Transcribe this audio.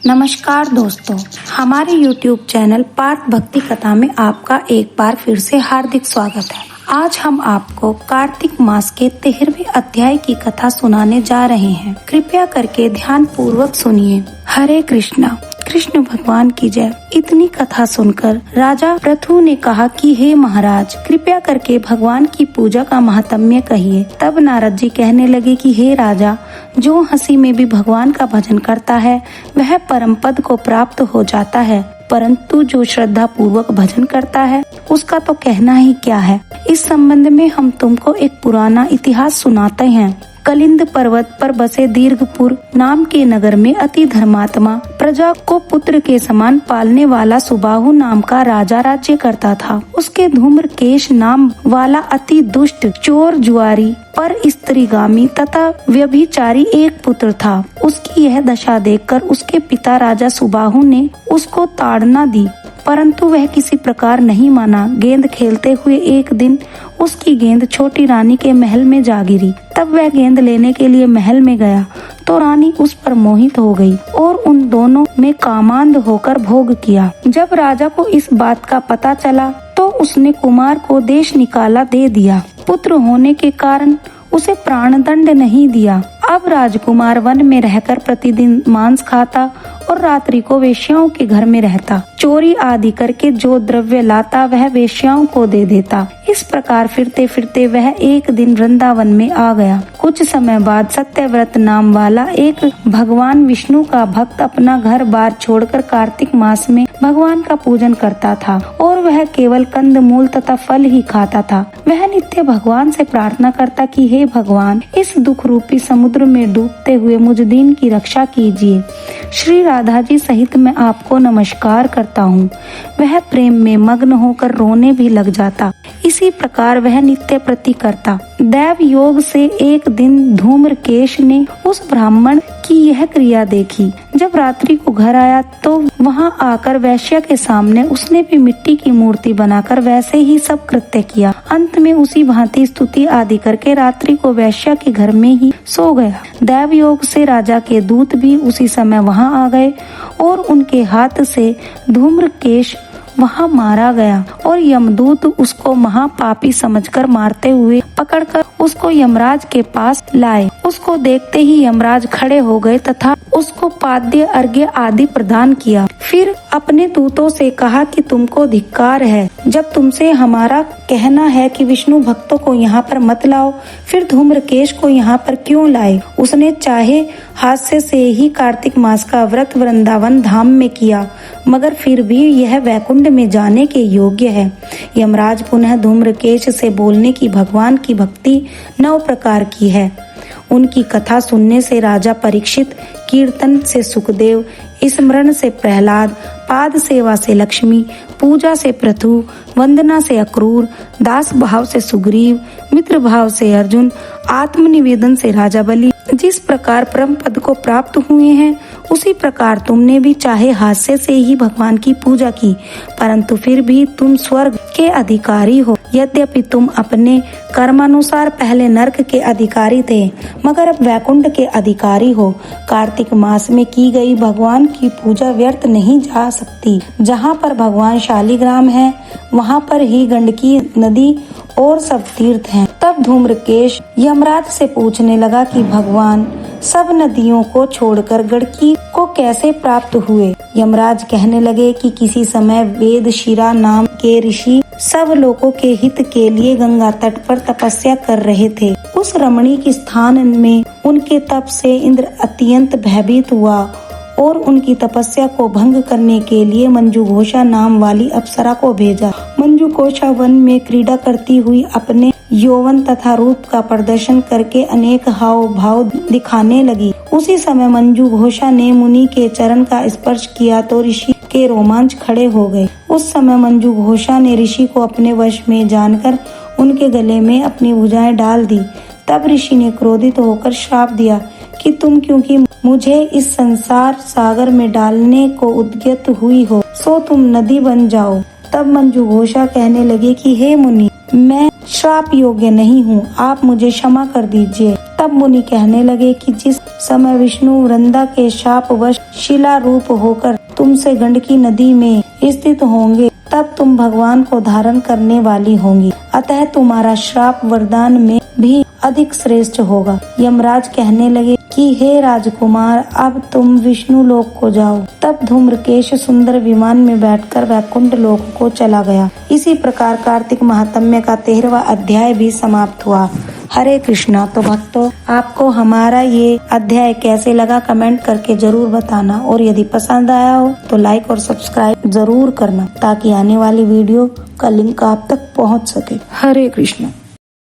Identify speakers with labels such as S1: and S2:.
S1: नमस्कार दोस्तों, हमारे YouTube चैनल पार्थ भक्ति कथा में आपका एक बार फिर से हार्दिक स्वागत है। आज हम आपको कार्तिक मास के 13वें अध्याय की कथा सुनाने जा रहे हैं। कृपया करके ध्यान पूर्वक सुनिए। हरे कृष्णा, कृष्ण भगवान की जय। इतनी कथा सुनकर राजा पृथु ने कहा कि हे महाराज, कृपया करके भगवान की पूजा का महात्म्य कहिए। तब नारद जी कहने लगे कि हे राजा, जो हंसी में भी भगवान का भजन करता है वह परम पद को प्राप्त हो जाता है, परंतु जो श्रद्धा पूर्वक भजन करता है उसका तो कहना ही क्या है। इस संबंध में हम तुमको एक पुराना इतिहास सुनाते हैं। कलिंद पर्वत पर बसे दीर्घपुर नाम के नगर में अति धर्मात्मा, प्रजा को पुत्र के समान पालने वाला सुबाहु नाम का राजा राज्य करता था। उसके धूम्रकेश नाम वाला अति दुष्ट, चोर, जुआरी, पर स्त्रीगामी तथा व्यभिचारी एक पुत्र था। उसकी यह दशा देखकर उसके पिता राजा सुबाहु ने उसको ताड़ना दी, परंतु वह किसी प्रकार नहीं माना। गेंद खेलते हुए एक दिन उसकी गेंद छोटी रानी के महल में जा गिरी। तब वह गेंद लेने के लिए महल में गया तो रानी उस पर मोहित हो गई और उन दोनों में कामांध होकर भोग किया। जब राजा को इस बात का पता चला तो उसने कुमार को देश निकाला दे दिया। पुत्र होने के कारण उसे प्राण दंड नहीं दिया। अब राजकुमार वन में रहकर प्रतिदिन मांस खाता और रात्रि को वेश्याओं के घर में रहता। चोरी आदि करके जो द्रव्य लाता वह वेश्याओं को दे देता। इस प्रकार फिरते फिरते वह एक दिन वृंदावन में आ गया। कुछ समय बाद सत्यव्रत नाम वाला एक भगवान विष्णु का भक्त अपना घर बार छोड़कर कार्तिक मास में भगवान का पूजन करता था और वह केवल कंद मूल तथा फल ही खाता था। वह नित्य भगवान से प्रार्थना करता कि हे भगवान, इस दुख रूपी समुद्र में डूबते हुए मुझ दीन की रक्षा कीजिए। श्री राधा जी सहित मैं आपको नमस्कार करता हूँ। वह प्रेम में मग्न होकर रोने भी लग जाता। इसी प्रकार वह नित्य प्रति करता। दैव योग से एक दिन धूम्रकेश ने उस ब्राह्मण की यह क्रिया देखी। जब रात्रि को घर आया तो वहाँ आकर वैश्य के सामने उसने भी मिट्टी की मूर्ति बनाकर वैसे ही सब कृत्य किया। अंत में उसी भांति स्तुति आदि करके रात्रि को वैश्य के घर में ही सो गया। दैव योग से राजा के दूत भी उसी समय वहाँ आ गए और उनके हाथ से धूम्रकेश वहाँ मारा गया और यमदूत उसको महापापी समझकर मारते हुए पकड़कर उसको यमराज के पास लाए। उसको देखते ही यमराज खड़े हो गए तथा उसको पाद्य अर्घ्य आदि प्रदान किया। फिर अपने दूतों से कहा कि तुमको धिक्कार है, जब तुमसे हमारा कहना है कि विष्णु भक्तों को यहाँ पर मत लाओ, फिर धूम्रकेश को यहाँ पर क्यों लाए। उसने चाहे हास्य से ही कार्तिक मास का व्रत वृंदावन धाम में किया, मगर फिर भी यह वैकुंठ में जाने के योग्य है। यमराज पुनः धूम्रकेश से बोलने की भगवान की भक्ति 9 प्रकार की है। उनकी कथा सुनने से राजा परीक्षित, कीर्तन से सुखदेव, स्मरण से प्रहलाद, पाद सेवा से लक्ष्मी, पूजा से पृथु, वंदना से अक्रूर, दास भाव से सुग्रीव, मित्र भाव से अर्जुन, आत्मनिवेदन से राजा बलि जिस प्रकार परम पद को प्राप्त हुए हैं, उसी प्रकार तुमने भी चाहे हास्य से ही भगवान की पूजा की, परंतु फिर भी तुम स्वर्ग के अधिकारी हो। यद्यपि तुम अपने कर्मानुसार पहले नरक के अधिकारी थे, मगर अब वैकुंठ के अधिकारी हो। कार्तिक मास में की गई भगवान की पूजा व्यर्थ नहीं जा सकती। जहाँ पर भगवान शालिग्राम है, वहाँ पर ही गंडकी नदी और सब तीर्थ हैं। तब धूम्रकेश यमराज से पूछने लगा कि भगवान सब नदियों को छोड़कर गंडकी को कैसे प्राप्त हुए। यमराज कहने लगे कि किसी समय वेदशिरा नाम के ऋषि सब लोगों के हित के लिए गंगा तट पर तपस्या कर रहे थे। उस रमणीक स्थान में उनके तप से इंद्र अत्यंत भयभीत हुआ और उनकी तपस्या को भंग करने के लिए मंजुघोषा नाम वाली अप्सरा को भेजा। मंजुघोषा वन में क्रीड़ा करती हुई अपने यौवन तथा रूप का प्रदर्शन करके अनेक हाव भाव दिखाने लगी। उसी समय मंजुघोषा ने मुनि के चरण का स्पर्श किया तो ऋषि के रोमांच खड़े हो गए। उस समय मंजुघोषा ने ऋषि को अपने वश में जानकर उनके गले में अपनी भुजाएं डाल दी। तब ऋषि ने क्रोधित होकर श्राप दिया कि तुम क्योंकि मुझे इस संसार सागर में डालने को उद्यत हुई हो, सो तुम नदी बन जाओ। तब मंजुघोषा कहने लगे कि हे मुनि, मैं श्राप योग्य नहीं हूँ, आप मुझे क्षमा कर दीजिए। तब मुनि कहने लगे कि जिस समय विष्णु वृंदा के शापवश शिला रूप होकर तुमसे गंडकी नदी में स्थित होंगे, तब तुम भगवान को धारण करने वाली होंगी, अतः तुम्हारा श्राप वरदान में भी अधिक श्रेष्ठ होगा। यमराज कहने लगे कि हे राजकुमार, अब तुम विष्णु लोक को जाओ। तब धूम्रकेश सुंदर विमान में बैठकर वैकुंठ लोक को चला गया। इसी प्रकार कार्तिक महात्म्य का 13वां अध्याय भी समाप्त हुआ। हरे कृष्णा। तो भक्तों, आपको हमारा ये अध्याय कैसे लगा कमेंट करके जरूर बताना, और यदि पसंद आया हो तो लाइक और सब्सक्राइब जरूर करना, ताकि आने वाली वीडियो का लिंक आप तक पहुंच सके। हरे कृष्णा।